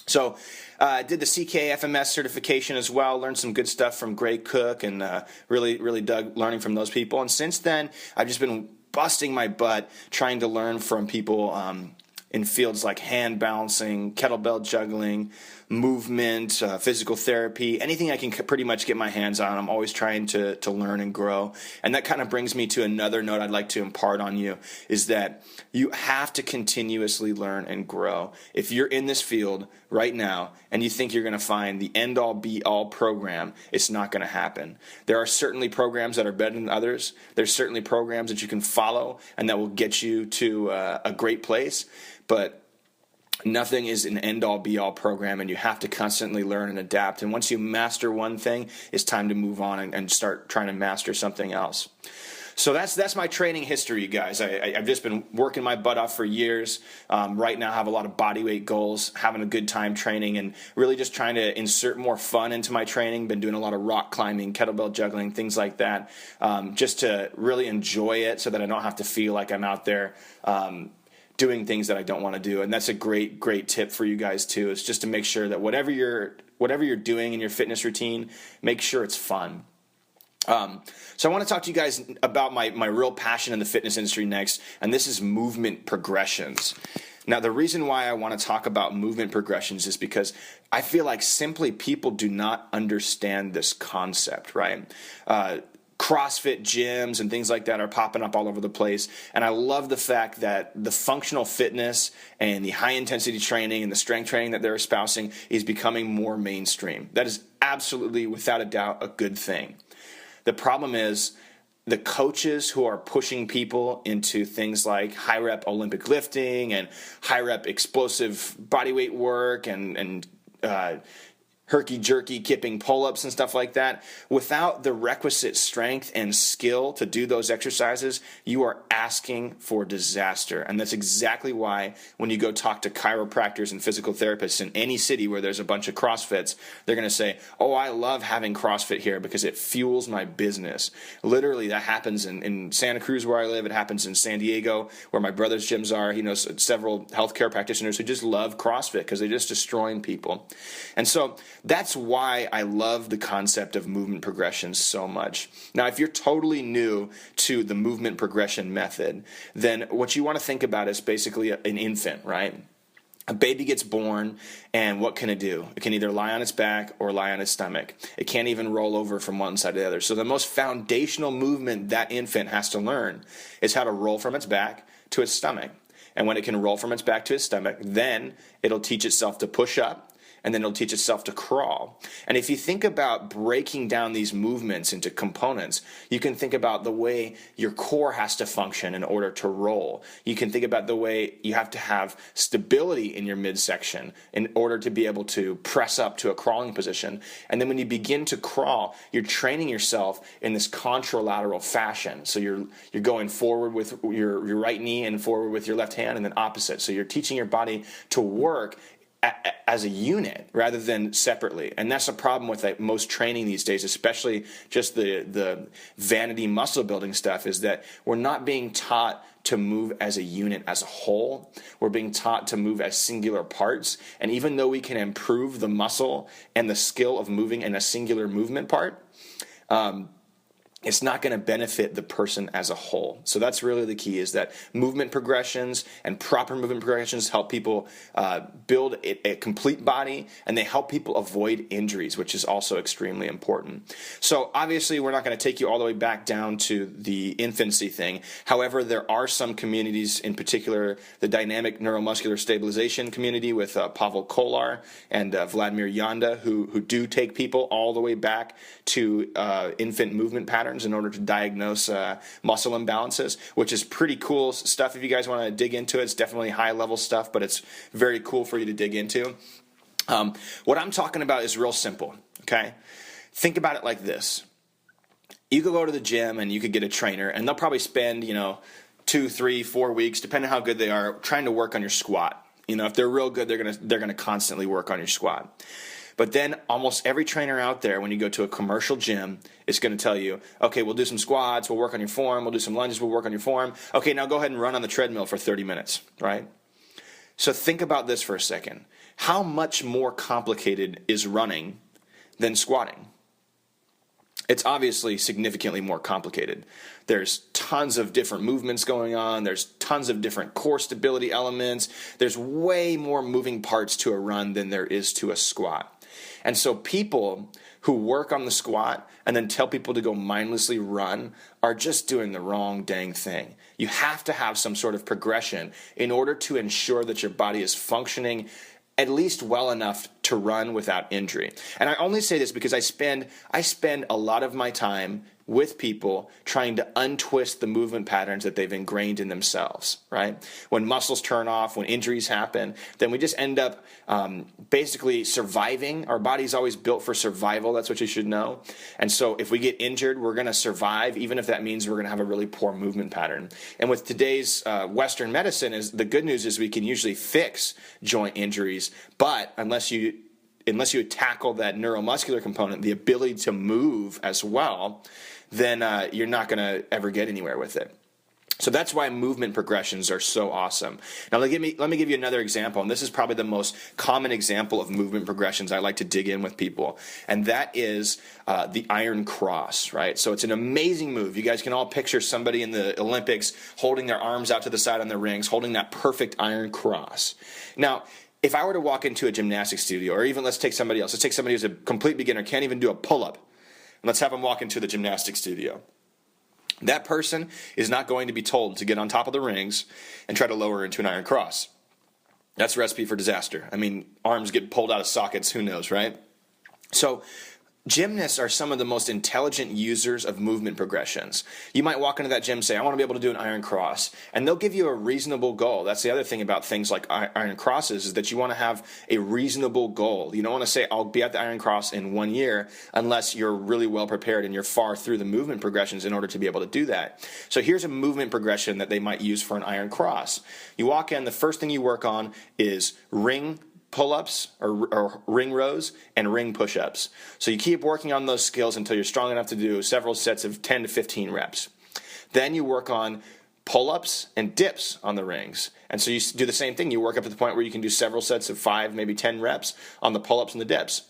So I did the CKFMS certification as well, learned some good stuff from Gray Cook, and really dug learning from those people. And since then, I've just been busting my butt trying to learn from people in fields like hand balancing, kettlebell juggling, movement, physical therapy, anything I can pretty much get my hands on. I'm always trying to learn and grow. And that kind of brings me to another note I'd like to impart on you, is that you have to continuously learn and grow. If you're in this field right now and you think you're going to find the end-all be-all program, it's not going to happen. There are certainly programs that are better than others. There's certainly programs that you can follow and that will get you to a great place, but nothing is an end-all be-all program, and you have to constantly learn and adapt. And once you master one thing, it's time to move on and start trying to master something else. So that's my training history, you guys. I've just been working my butt off for years. Right now I have a lot of body weight goals, having a good time training, and really just trying to insert more fun into my training. Been doing a lot of rock climbing, kettlebell juggling, things like that, just to really enjoy it so that I don't have to feel like I'm out there doing things that I don't want to do. And that's a great tip for you guys too, is just to make sure that whatever you're doing in your fitness routine, make sure it's fun. So I want to talk to you guys about my real passion in the fitness industry next, and this is movement progressions. Now, the reason why I want to talk about movement progressions is because I feel like simply people do not understand this concept, right? CrossFit gyms and things like that are popping up all over the place. And I love the fact that the functional fitness and the high intensity training and the strength training that they're espousing is becoming more mainstream. That is absolutely, without a doubt, a good thing. The problem is the coaches who are pushing people into things like high rep Olympic lifting and high rep explosive body weight work and herky-jerky kipping pull-ups and stuff like that, without the requisite strength and skill to do those exercises, you are asking for disaster. And that's exactly why when you go talk to chiropractors and physical therapists in any city where there's a bunch of CrossFits, they're going to say, oh, I love having CrossFit here because it fuels my business. Literally, that happens in Santa Cruz where I live. It happens in San Diego where my brother's gyms are. He knows several healthcare practitioners who just love CrossFit because they're just destroying people. And so that's why I love the concept of movement progression so much. Now, if you're totally new to the movement progression method, then what you want to think about is basically an infant, right? A baby gets born, and what can it do? It can either lie on its back or lie on its stomach. It can't even roll over from one side to the other. So the most foundational movement that infant has to learn is how to roll from its back to its stomach. And when it can roll from its back to its stomach, then it'll teach itself to push up, and then it'll teach itself to crawl. And if you think about breaking down these movements into components, you can think about the way your core has to function in order to roll. You can think about the way you have to have stability in your midsection in order to be able to press up to a crawling position. And then when you begin to crawl, you're training yourself in this contralateral fashion. So you're going forward with your right knee and forward with your left hand, and then opposite. So you're teaching your body to work as a unit rather than separately. And that's a problem with most training these days, especially just the vanity muscle building stuff, is that we're not being taught to move as a unit, as a whole. We're being taught to move as singular parts. And even though we can improve the muscle and the skill of moving in a singular movement part, it's not going to benefit the person as a whole. So that's really the key, is that movement progressions and proper movement progressions help people build a complete body, and they help people avoid injuries, which is also extremely important. So obviously we're not going to take you all the way back down to the infancy thing. However, there are some communities, in particular the dynamic neuromuscular stabilization community with Pavel Kolar and Vladimir Yanda, who do take people all the way back to infant movement patterns in order to diagnose muscle imbalances, which is pretty cool stuff. If you guys want to dig into it, it's definitely high level stuff, but it's very cool for you to dig into. What I'm talking about is real simple, okay? Think about it like this. You could go to the gym and you could get a trainer, and they'll probably spend, 2, 3, 4 weeks, depending on how good they are, trying to work on your squat. If they're real good, they're gonna constantly work on your squat. But then almost every trainer out there, when you go to a commercial gym, is going to tell you, okay, we'll do some squats, we'll work on your form, we'll do some lunges, we'll work on your form. Okay, now go ahead and run on the treadmill for 30 minutes, right? So think about this for a second. how much more complicated is running than squatting? It's obviously significantly more complicated. There's tons of different movements going on. There's tons of different core stability elements. There's way more moving parts to a run than there is to a squat. And so people who work on the squat and then tell people to go mindlessly run are just doing the wrong dang thing. You have to have some sort of progression in order to ensure that your body is functioning at least well enough to run without injury. And I only say this because I spend a lot of my time with people trying to untwist the movement patterns that they've ingrained in themselves, right? When muscles turn off, when injuries happen, then we just end up basically surviving. Our body's always built for survival. That's what you should know. And so if we get injured, we're going to survive, even if that means we're going to have a really poor movement pattern. And with today's Western medicine, is the good news is we can usually fix joint injuries, but unless you tackle that neuromuscular component, the ability to move as well, then you're not going to ever get anywhere with it. So that's why movement progressions are so awesome. Now let me give you another example, and this is probably the most common example of movement progressions I like to dig in with people, and that is the iron cross, right? So it's an amazing move. You guys can all picture somebody in the Olympics holding their arms out to the side on the rings, holding that perfect iron cross. Now, if I were to walk into a gymnastics studio, or even let's take somebody else, let's take somebody who's a complete beginner, can't even do a pull-up, and let's have them walk into the gymnastics studio. That person is not going to be told to get on top of the rings and try to lower into an iron cross. That's a recipe for disaster. I mean, arms get pulled out of sockets, who knows, right? So gymnasts are some of the most intelligent users of movement progressions. You might walk into that gym and say, I want to be able to do an iron cross. And they'll give you a reasonable goal. That's the other thing about things like iron crosses, is that you want to have a reasonable goal. You don't want to say, I'll be at the iron cross in 1 year, unless you're really well prepared and you're far through the movement progressions in order to be able to do that. So here's a movement progression that they might use for an iron cross. You walk in, the first thing you work on is ring pull-ups or ring rows and ring push-ups. So you keep working on those skills until you're strong enough to do several sets of 10 to 15 reps. Then you work on pull-ups and dips on the rings. And so you do the same thing. You work up to the point where you can do several sets of 5, maybe 10 reps on the pull-ups and the dips.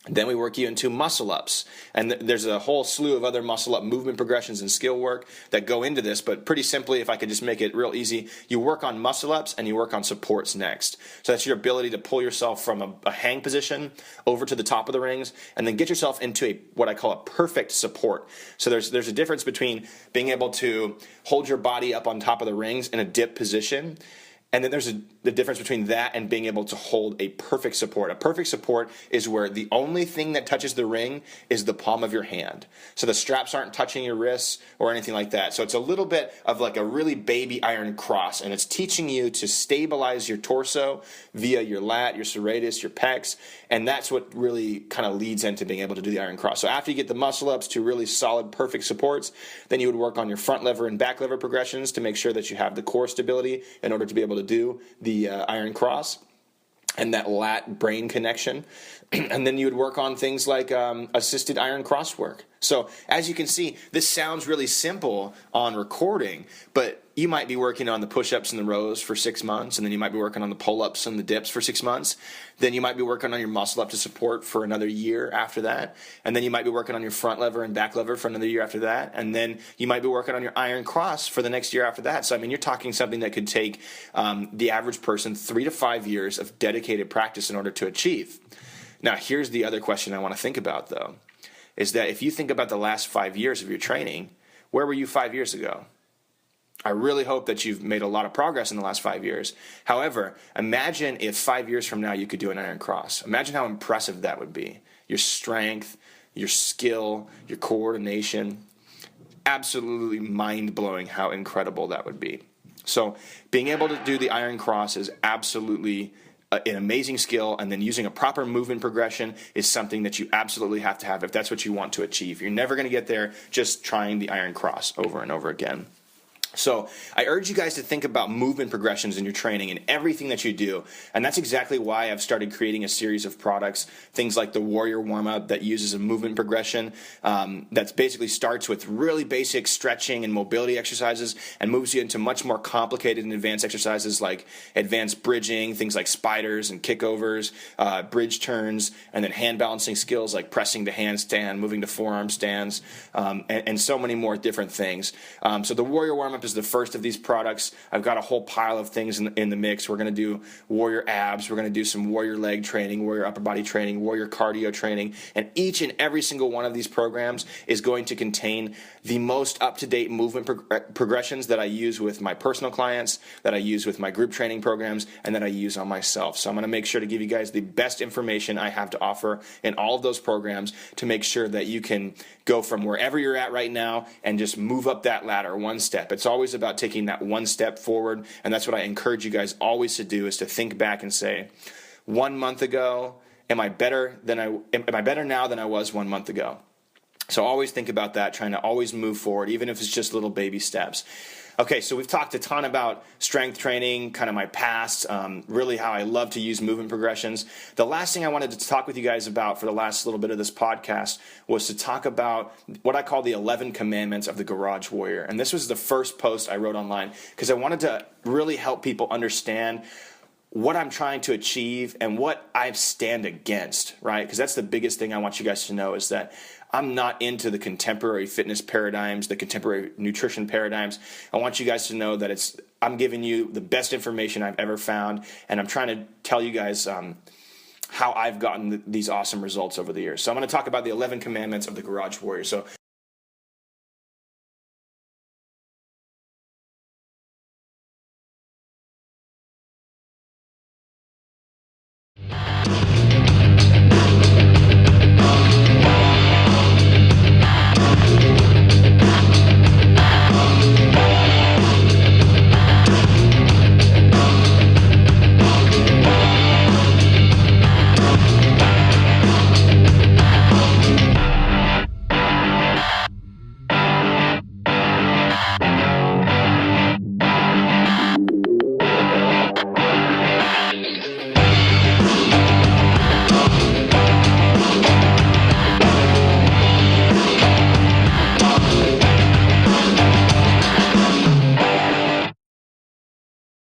Then we work you into muscle-ups. And there's a whole slew of other muscle-up movement progressions and skill work that go into this. But pretty simply, if I could just make it real easy, you work on muscle-ups and you work on supports next. So that's your ability to pull yourself from a hang position over to the top of the rings and then get yourself into what I call a perfect support. So there's a difference between being able to hold your body up on top of the rings in a dip position, and then there's the difference between that and being able to hold a perfect support. A perfect support is where the only thing that touches the ring is the palm of your hand. So the straps aren't touching your wrists or anything like that. So it's a little bit of like a really baby iron cross, and it's teaching you to stabilize your torso via your lat, your serratus, your pecs, and that's what really kind of leads into being able to do the iron cross. So after you get the muscle ups to really solid, perfect supports, then you would work on your front lever and back lever progressions to make sure that you have the core stability in order to be able to do the iron cross and that lat brain connection. And then you would work on things like assisted iron cross work. So as you can see, this sounds really simple on recording, but you might be working on the push-ups and the rows for 6 months, and then you might be working on the pull-ups and the dips for 6 months. Then you might be working on your muscle up to support for another year after that. And then you might be working on your front lever and back lever for another year after that. And then you might be working on your iron cross for the next year after that. So, I mean, you're talking something that could take the average person 3 to 5 years of dedicated practice in order to achieve. Now, here's the other question I want to think about, though, is that if you think about the last 5 years of your training, where were you 5 years ago? I really hope that you've made a lot of progress in the last 5 years. However, imagine if 5 years from now you could do an iron cross. Imagine how impressive that would be. Your strength, your skill, your coordination. Absolutely mind-blowing how incredible that would be. So being able to do the iron cross is absolutely an amazing skill, and then using a proper movement progression is something that you absolutely have to have if that's what you want to achieve. You're never going to get there just trying the iron cross over and over again. So I urge you guys to think about movement progressions in your training and everything that you do. And that's exactly why I've started creating a series of products, things like the Warrior Warm-Up that uses a movement progression that basically starts with really basic stretching and mobility exercises and moves you into much more complicated and advanced exercises like advanced bridging, things like spiders and kickovers, bridge turns, and then hand balancing skills like pressing to handstand, moving to forearm stands, and so many more different things. So the Warrior Warm-Up is the first of these products. I've got a whole pile of things in the mix. We're going to do warrior abs. We're going to do some warrior leg training, warrior upper body training, warrior cardio training. And each and every single one of these programs is going to contain the most up-to-date movement progressions that I use with my personal clients, that I use with my group training programs, and that I use on myself. So I'm going to make sure to give you guys the best information I have to offer in all of those programs to make sure that you can go from wherever you're at right now and just move up that ladder one step. It's always about taking that one step forward, and that's what I encourage you guys always to do, is to think back and say, 1 month ago, am I better now than I was 1 month ago? So always think about that, trying to always move forward, even if it's just little baby steps. Okay, so we've talked a ton about strength training, kind of my past, really how I love to use movement progressions. The last thing I wanted to talk with you guys about for the last little bit of this podcast was to talk about what I call the 11 commandments of the Garage Warrior. And this was the first post I wrote online because I wanted to really help people understand what I'm trying to achieve and what I stand against, right? Because that's the biggest thing I want you guys to know, is that I'm not into the contemporary fitness paradigms, the contemporary nutrition paradigms. I want you guys to know that I'm giving you the best information I've ever found, and I'm trying to tell you guys how I've gotten these awesome results over the years. So I'm going to talk about the 11 commandments of the Garage Warrior. So